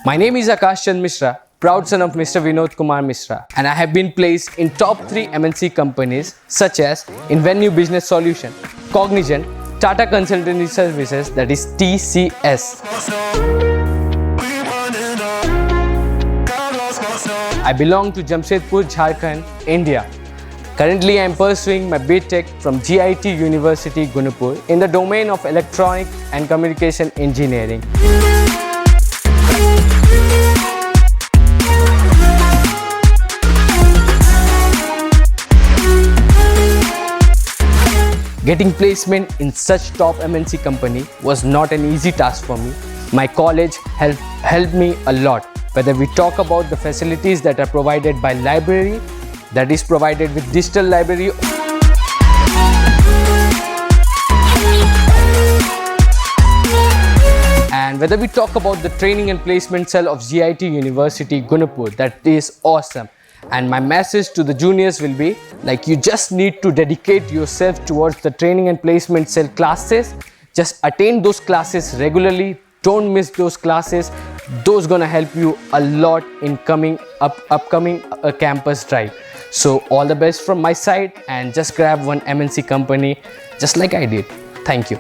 My name is Akash Chand Mishra, proud son of Mr. Vinod Kumar Mishra, and I have been placed in top 3 MNC companies such as Invenue Business Solution, Cognizant, Tata Consultancy Services, that is TCS. I belong to Jamshedpur, Jharkhand, India. Currently, I am pursuing my BTech from GIET University, Gunupur in the domain of Electronic and Communication Engineering. Getting placement in such top MNC company was not an easy task for me. My college helped me a lot. Whether we talk about the facilities that are provided by library, that is provided with digital library, and whether we talk about the training and placement cell of GIET University, Gunupur, that is awesome. And my message to the juniors will be like, you just need to dedicate yourself towards the training and placement cell classes. Just attend those classes regularly. Don't miss those classes. Those gonna help you a lot in upcoming campus drive. So all the best from my side, and just grab one MNC company just like I did. Thank you.